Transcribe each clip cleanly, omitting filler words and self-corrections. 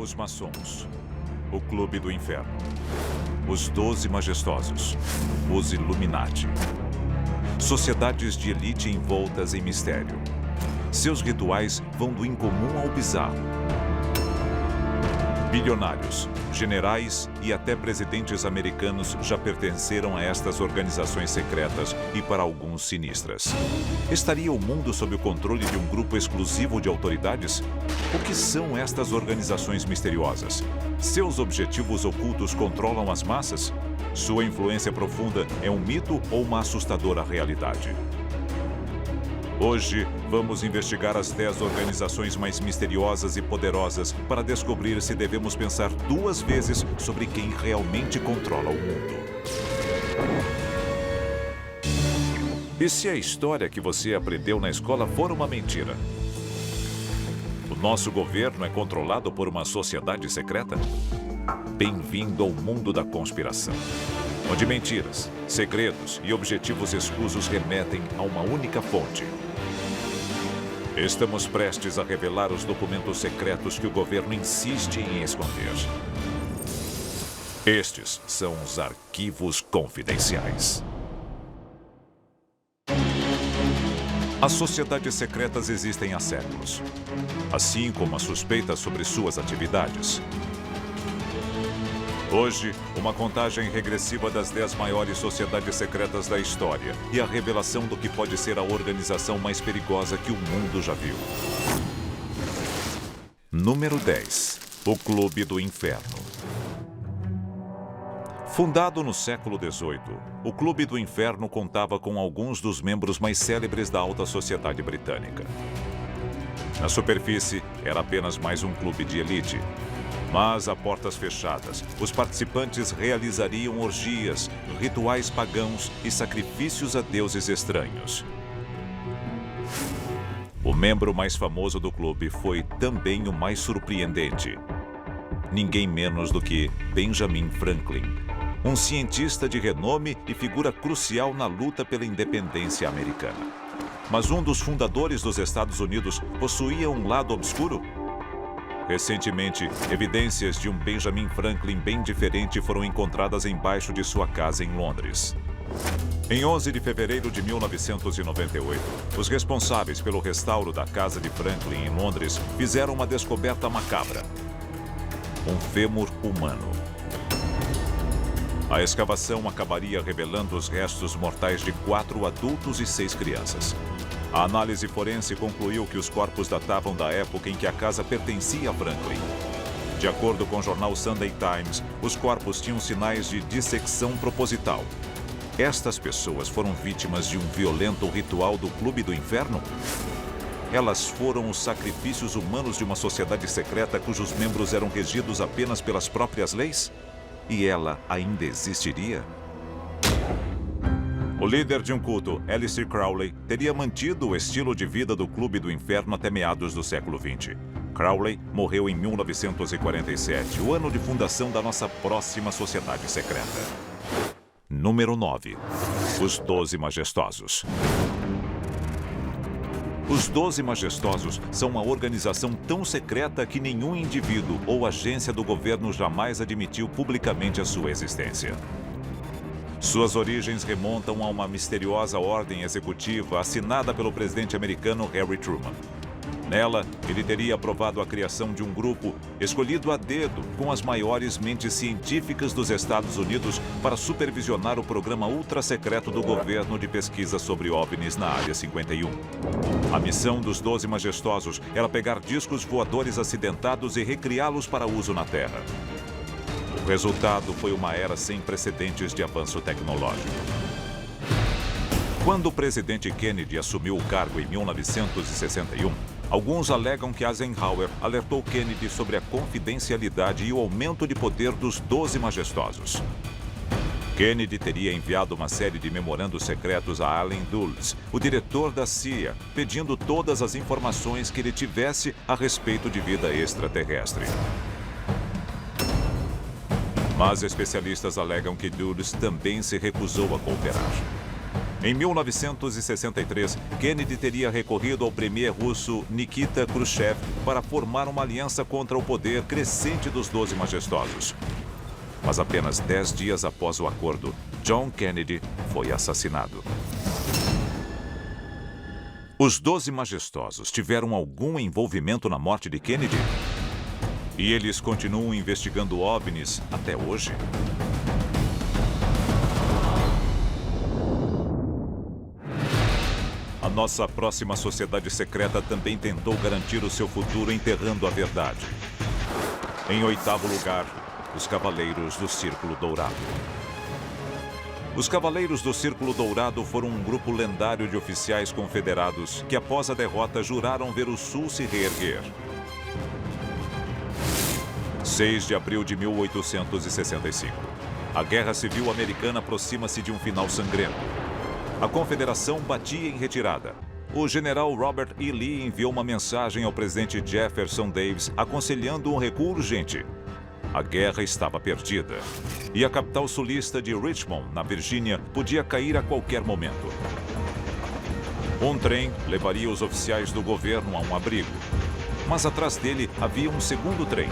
Os maçons. O Clube do Inferno. Os 12 Majestosos. Os Illuminati. Sociedades de elite envoltas em mistério. Seus rituais vão do incomum ao bizarro. Bilionários, generais e até presidentes americanos já pertenceram a estas organizações secretas e, para alguns, sinistras. Estaria o mundo sob o controle de um grupo exclusivo de autoridades? O que são estas organizações misteriosas? Seus objetivos ocultos controlam as massas? Sua influência profunda é um mito ou uma assustadora realidade? Hoje, vamos investigar as 10 organizações mais misteriosas e poderosas para descobrir se devemos pensar 2 vezes sobre quem realmente controla o mundo. E se a história que você aprendeu na escola for uma mentira? O nosso governo é controlado por uma sociedade secreta? Bem-vindo ao mundo da conspiração, onde mentiras, segredos e objetivos escusos remetem a uma única fonte. Estamos prestes a revelar os documentos secretos que o governo insiste em esconder. Estes são os arquivos confidenciais. As sociedades secretas existem há séculos, assim como as suspeitas sobre suas atividades. Hoje, uma contagem regressiva das 10 maiores sociedades secretas da história e a revelação do que pode ser a organização mais perigosa que o mundo já viu. Número 10. O Clube do Inferno. Fundado no século XVIII, o Clube do Inferno contava com alguns dos membros mais célebres da alta sociedade britânica. Na superfície, era apenas mais um clube de elite. Mas, a portas fechadas, os participantes realizariam orgias, rituais pagãos e sacrifícios a deuses estranhos. O membro mais famoso do clube foi também o mais surpreendente. Ninguém menos do que Benjamin Franklin, um cientista de renome e figura crucial na luta pela independência americana. Mas um dos fundadores dos Estados Unidos possuía um lado obscuro? Recentemente, evidências de um Benjamin Franklin bem diferente foram encontradas embaixo de sua casa em Londres. Em 11 de fevereiro de 1998, os responsáveis pelo restauro da casa de Franklin em Londres fizeram uma descoberta macabra: um fêmur humano. A escavação acabaria revelando os restos mortais de 4 adultos e 6 crianças. A análise forense concluiu que os corpos datavam da época em que a casa pertencia a Franklin. De acordo com o jornal Sunday Times, os corpos tinham sinais de dissecção proposital. Estas pessoas foram vítimas de um violento ritual do Clube do Inferno? Elas foram os sacrifícios humanos de uma sociedade secreta cujos membros eram regidos apenas pelas próprias leis? E ela ainda existiria? O líder de um culto, Aleister Crowley, teria mantido o estilo de vida do Clube do Inferno até meados do século XX. Crowley morreu em 1947, o ano de fundação da nossa próxima sociedade secreta. Número 9. Os 12 Majestosos. Os 12 Majestosos são uma organização tão secreta que nenhum indivíduo ou agência do governo jamais admitiu publicamente a sua existência. Suas origens remontam a uma misteriosa ordem executiva assinada pelo presidente americano Harry Truman. Nela, ele teria aprovado a criação de um grupo escolhido a dedo com as maiores mentes científicas dos Estados Unidos para supervisionar o programa ultra-secreto do governo de pesquisa sobre OVNIs na Área 51. A missão dos 12 Majestosos era pegar discos voadores acidentados e recriá-los para uso na Terra. O resultado foi uma era sem precedentes de avanço tecnológico. Quando o presidente Kennedy assumiu o cargo em 1961, alguns alegam que Eisenhower alertou Kennedy sobre a confidencialidade e o aumento de poder dos 12 Majestosos. Kennedy teria enviado uma série de memorandos secretos a Allen Dulles, o diretor da CIA, pedindo todas as informações que ele tivesse a respeito de vida extraterrestre. Mas especialistas alegam que Dulles também se recusou a cooperar. Em 1963, Kennedy teria recorrido ao premier russo Nikita Khrushchev para formar uma aliança contra o poder crescente dos 12 Majestosos. Mas apenas 10 dias após o acordo, John Kennedy foi assassinado. Os 12 Majestosos tiveram algum envolvimento na morte de Kennedy? E eles continuam investigando OVNIs até hoje? A nossa próxima sociedade secreta também tentou garantir o seu futuro enterrando a verdade. Em 8º lugar, os Cavaleiros do Círculo Dourado. Os Cavaleiros do Círculo Dourado foram um grupo lendário de oficiais confederados que, após a derrota, juraram ver o Sul se reerguer. 6 de abril de 1865. A Guerra Civil Americana aproxima-se de um final sangrento. A Confederação batia em retirada. O general Robert E. Lee enviou uma mensagem ao presidente Jefferson Davis aconselhando um recuo urgente. A guerra estava perdida. E a capital sulista de Richmond, na Virgínia, podia cair a qualquer momento. Um trem levaria os oficiais do governo a um abrigo. Mas atrás dele havia um segundo trem.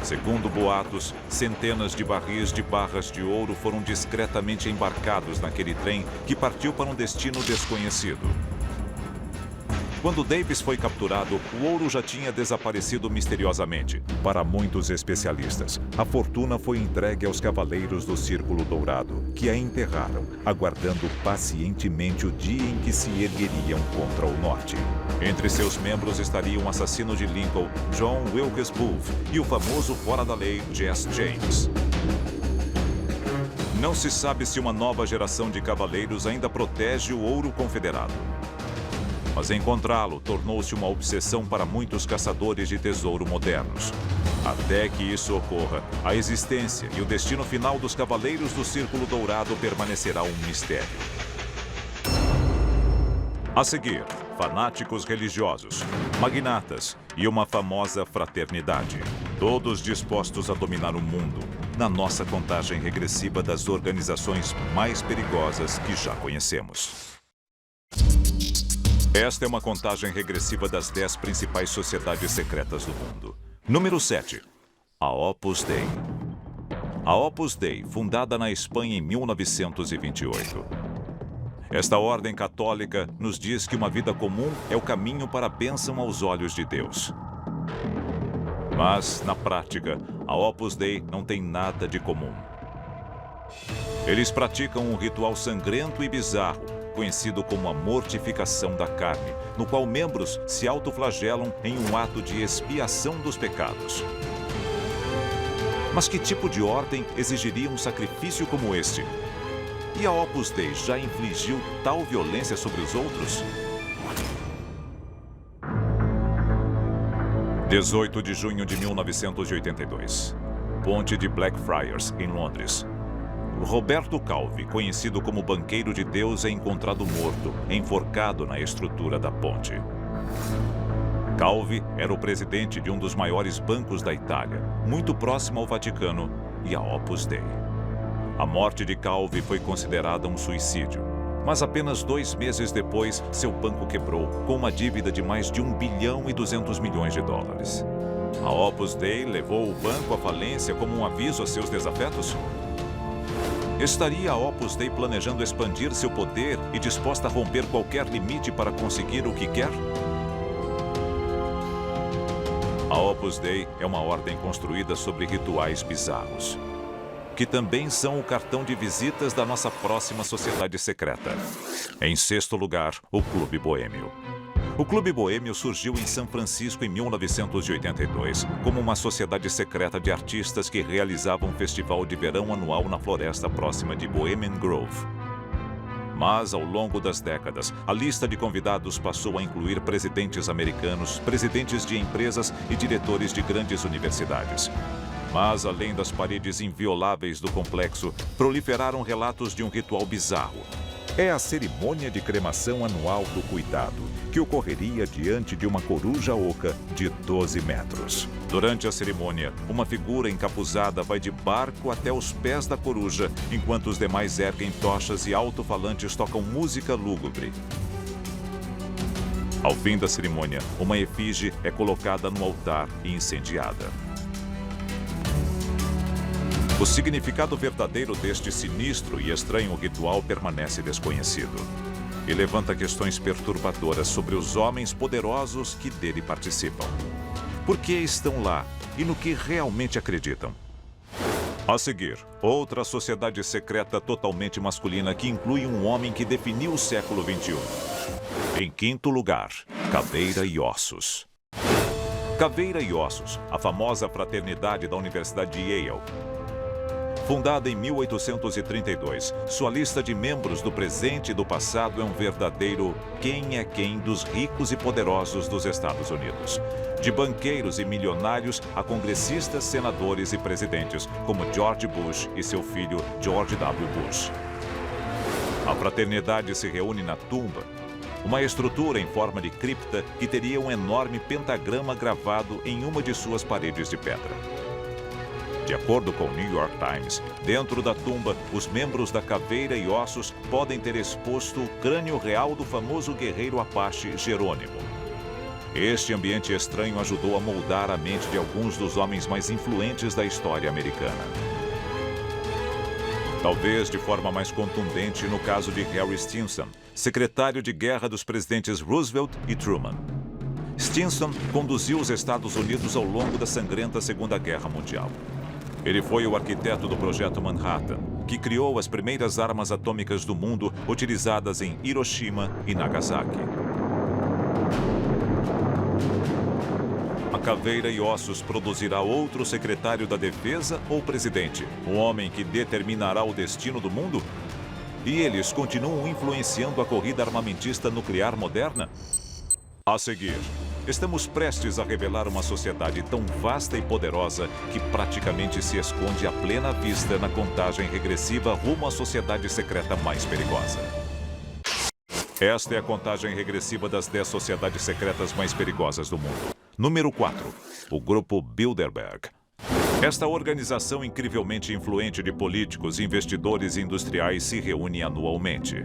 Segundo boatos, centenas de barris de barras de ouro foram discretamente embarcados naquele trem que partiu para um destino desconhecido. Quando Davis foi capturado, o ouro já tinha desaparecido misteriosamente. Para muitos especialistas, a fortuna foi entregue aos Cavaleiros do Círculo Dourado, que a enterraram, aguardando pacientemente o dia em que se ergueriam contra o norte. Entre seus membros estariam o assassino de Lincoln, John Wilkes Booth, e o famoso fora-da-lei Jesse James. Não se sabe se uma nova geração de cavaleiros ainda protege o ouro confederado. Mas encontrá-lo tornou-se uma obsessão para muitos caçadores de tesouro modernos. Até que isso ocorra, a existência e o destino final dos Cavaleiros do Círculo Dourado permanecerá um mistério. A seguir, fanáticos religiosos, magnatas e uma famosa fraternidade. Todos dispostos a dominar o mundo, na nossa contagem regressiva das organizações mais perigosas que já conhecemos. Esta é uma contagem regressiva das 10 principais sociedades secretas do mundo. Número 7. A Opus Dei. A Opus Dei, fundada na Espanha em 1928. Esta ordem católica nos diz que uma vida comum é o caminho para a bênção aos olhos de Deus. Mas, na prática, a Opus Dei não tem nada de comum. Eles praticam um ritual sangrento e bizarro, conhecido como a mortificação da carne, no qual membros se autoflagelam em um ato de expiação dos pecados. Mas que tipo de ordem exigiria um sacrifício como este? E a Opus Dei já infligiu tal violência sobre os outros? 18 de junho de 1982. Ponte de Blackfriars, em Londres. Roberto Calvi, conhecido como Banqueiro de Deus, é encontrado morto, enforcado na estrutura da ponte. Calvi era o presidente de um dos maiores bancos da Itália, muito próximo ao Vaticano e à Opus Dei. A morte de Calvi foi considerada um suicídio, mas apenas 2 meses depois, seu banco quebrou, com uma dívida de mais de 1 bilhão e 200 milhões de dólares. A Opus Dei levou o banco à falência como um aviso a seus desafetos? Estaria a Opus Dei planejando expandir seu poder e disposta a romper qualquer limite para conseguir o que quer? A Opus Dei é uma ordem construída sobre rituais bizarros, que também são o cartão de visitas da nossa próxima sociedade secreta. Em 6º lugar, o Clube Boêmio. O Clube Boêmio surgiu em São Francisco em 1982, como uma sociedade secreta de artistas que realizavam um festival de verão anual na floresta próxima de Bohemian Grove. Mas, ao longo das décadas, a lista de convidados passou a incluir presidentes americanos, presidentes de empresas e diretores de grandes universidades. Mas, além das paredes invioláveis do complexo, proliferaram relatos de um ritual bizarro. É a cerimônia de cremação anual do cuidado, que ocorreria diante de uma coruja oca de 12 metros. Durante a cerimônia, uma figura encapuzada vai de barco até os pés da coruja, enquanto os demais erguem tochas e alto-falantes tocam música lúgubre. Ao fim da cerimônia, uma efígie é colocada no altar e incendiada. O significado verdadeiro deste sinistro e estranho ritual permanece desconhecido e levanta questões perturbadoras sobre os homens poderosos que dele participam. Por que estão lá e no que realmente acreditam? A seguir, outra sociedade secreta totalmente masculina que inclui um homem que definiu o século XXI. Em quinto lugar, Caveira e Ossos. Caveira e Ossos, a famosa fraternidade da Universidade de Yale. Fundada em 1832, sua lista de membros do presente e do passado é um verdadeiro quem é quem dos ricos e poderosos dos Estados Unidos. De banqueiros e milionários a congressistas, senadores e presidentes, como George Bush e seu filho George W. Bush. A fraternidade se reúne na tumba, uma estrutura em forma de cripta que teria um enorme pentagrama gravado em uma de suas paredes de pedra. De acordo com o New York Times, dentro da tumba, os membros da Caveira e Ossos podem ter exposto o crânio real do famoso guerreiro Apache Jerônimo. Este ambiente estranho ajudou a moldar a mente de alguns dos homens mais influentes da história americana. Talvez de forma mais contundente no caso de Harry Stinson, secretário de guerra dos presidentes Roosevelt e Truman. Stinson conduziu os Estados Unidos ao longo da sangrenta Segunda Guerra Mundial. Ele foi o arquiteto do Projeto Manhattan, que criou as primeiras armas atômicas do mundo utilizadas em Hiroshima e Nagasaki. A Caveira e Ossos produzirá outro secretário da Defesa ou presidente, um homem que determinará o destino do mundo? E eles continuam influenciando a corrida armamentista nuclear moderna? A seguir, estamos prestes a revelar uma sociedade tão vasta e poderosa que praticamente se esconde à plena vista na contagem regressiva rumo à sociedade secreta mais perigosa. Esta é a contagem regressiva das 10 sociedades secretas mais perigosas do mundo. Número 4. O Grupo Bilderberg. Esta organização incrivelmente influente de políticos, investidores e industriais se reúne anualmente.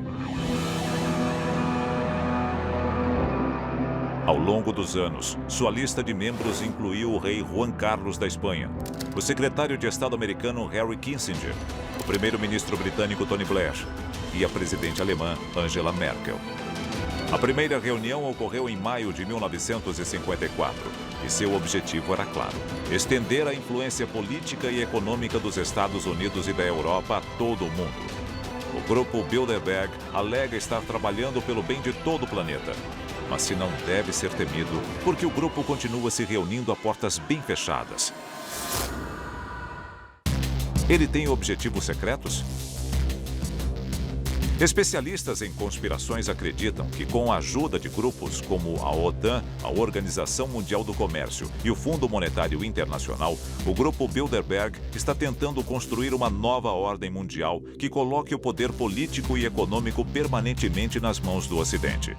Ao longo dos anos, sua lista de membros incluiu o rei Juan Carlos da Espanha, o secretário de Estado americano Henry Kissinger, o primeiro-ministro britânico Tony Blair e a presidente alemã Angela Merkel. A primeira reunião ocorreu em maio de 1954 e seu objetivo era claro: estender a influência política e econômica dos Estados Unidos e da Europa a todo o mundo. O grupo Bilderberg alega estar trabalhando pelo bem de todo o planeta, mas se não deve ser temido, porque o grupo continua se reunindo a portas bem fechadas. Ele tem objetivos secretos? Especialistas em conspirações acreditam que, com a ajuda de grupos como a OTAN, a Organização Mundial do Comércio e o Fundo Monetário Internacional, o grupo Bilderberg está tentando construir uma nova ordem mundial que coloque o poder político e econômico permanentemente nas mãos do Ocidente.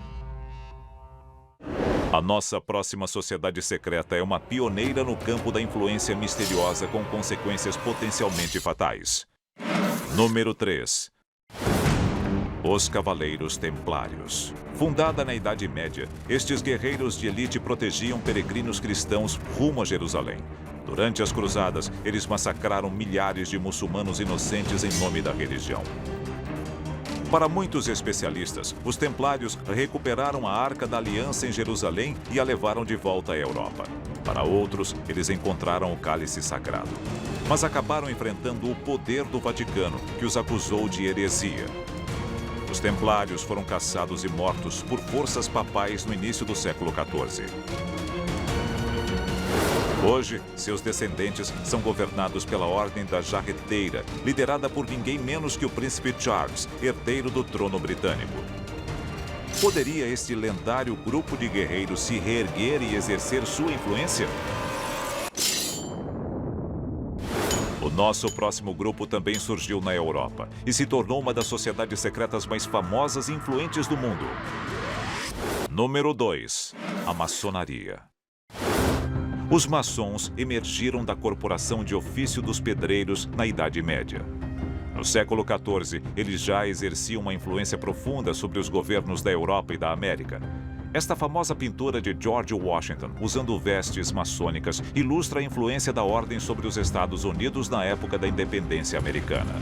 A nossa próxima sociedade secreta é uma pioneira no campo da influência misteriosa com consequências potencialmente fatais. Número 3. Os Cavaleiros Templários. Fundada na Idade Média, estes guerreiros de elite protegiam peregrinos cristãos rumo a Jerusalém. Durante as cruzadas, eles massacraram milhares de muçulmanos inocentes em nome da religião. Para muitos especialistas, os templários recuperaram a Arca da Aliança em Jerusalém e a levaram de volta à Europa. Para outros, eles encontraram o cálice sagrado, mas acabaram enfrentando o poder do Vaticano, que os acusou de heresia. Os templários foram caçados e mortos por forças papais no início do século XIV. Hoje, seus descendentes são governados pela Ordem da Jarreteira, liderada por ninguém menos que o príncipe Charles, herdeiro do trono britânico. Poderia este lendário grupo de guerreiros se reerguer e exercer sua influência? O nosso próximo grupo também surgiu na Europa e se tornou uma das sociedades secretas mais famosas e influentes do mundo. Número 2. A maçonaria. Os maçons emergiram da corporação de ofício dos pedreiros na Idade Média. No século XIV, eles já exerciam uma influência profunda sobre os governos da Europa e da América. Esta famosa pintura de George Washington, usando vestes maçônicas, ilustra a influência da ordem sobre os Estados Unidos na época da independência americana.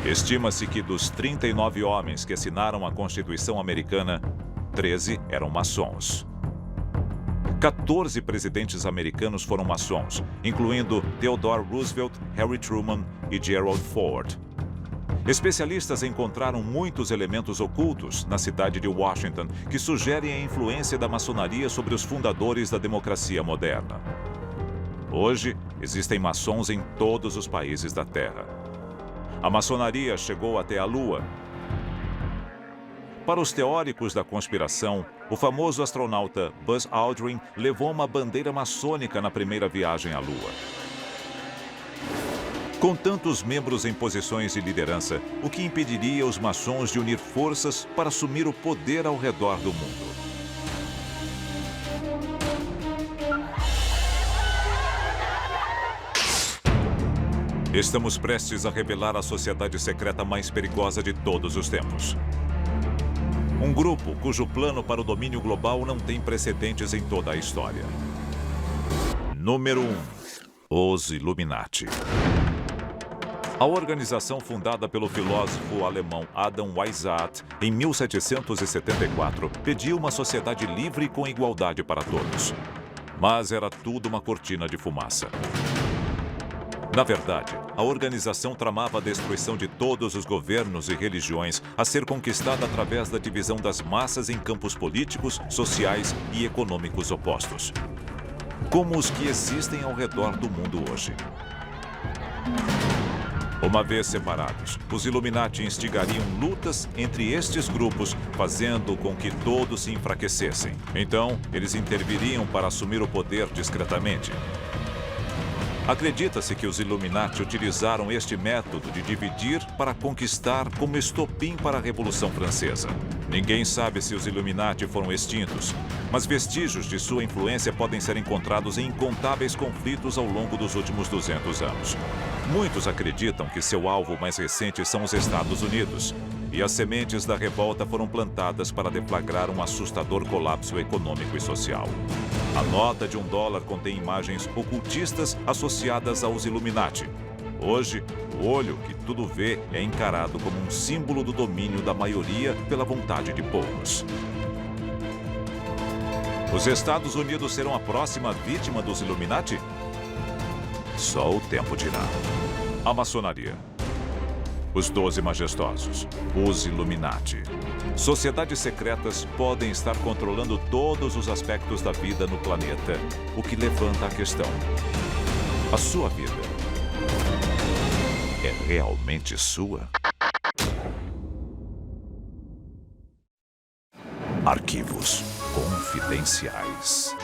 Estima-se que dos 39 homens que assinaram a Constituição Americana, 13 eram maçons. 14 presidentes americanos foram maçons, incluindo Theodore Roosevelt, Harry Truman e Gerald Ford. Especialistas encontraram muitos elementos ocultos na cidade de Washington que sugerem a influência da maçonaria sobre os fundadores da democracia moderna. Hoje, existem maçons em todos os países da Terra. A maçonaria chegou até a Lua. Para os teóricos da conspiração, o famoso astronauta Buzz Aldrin levou uma bandeira maçônica na primeira viagem à Lua. Com tantos membros em posições de liderança, o que impediria os maçons de unir forças para assumir o poder ao redor do mundo? Estamos prestes a revelar a sociedade secreta mais perigosa de todos os tempos. Um grupo cujo plano para o domínio global não tem precedentes em toda a história. Número 1. Os Illuminati. A organização fundada pelo filósofo alemão Adam Weishaupt em 1774 pedia uma sociedade livre com igualdade para todos. Mas era tudo uma cortina de fumaça. Na verdade, a organização tramava a destruição de todos os governos e religiões a ser conquistada através da divisão das massas em campos políticos, sociais e econômicos opostos, como os que existem ao redor do mundo hoje. Uma vez separados, os Illuminati instigariam lutas entre estes grupos, fazendo com que todos se enfraquecessem. Então, eles interviriam para assumir o poder discretamente. Acredita-se que os Illuminati utilizaram este método de dividir para conquistar como estopim para a Revolução Francesa. Ninguém sabe se os Illuminati foram extintos, mas vestígios de sua influência podem ser encontrados em incontáveis conflitos ao longo dos últimos 200 anos. Muitos acreditam que seu alvo mais recente são os Estados Unidos, e as sementes da revolta foram plantadas para deflagrar um assustador colapso econômico e social. A nota de $1 contém imagens ocultistas associadas aos Illuminati. Hoje, o olho que tudo vê é encarado como um símbolo do domínio da maioria pela vontade de poucos. Os Estados Unidos serão a próxima vítima dos Illuminati? Só o tempo dirá. A maçonaria. Os 12 majestosos, os Illuminati. Sociedades secretas podem estar controlando todos os aspectos da vida no planeta, o que levanta a questão: a sua vida é realmente sua? Arquivos confidenciais.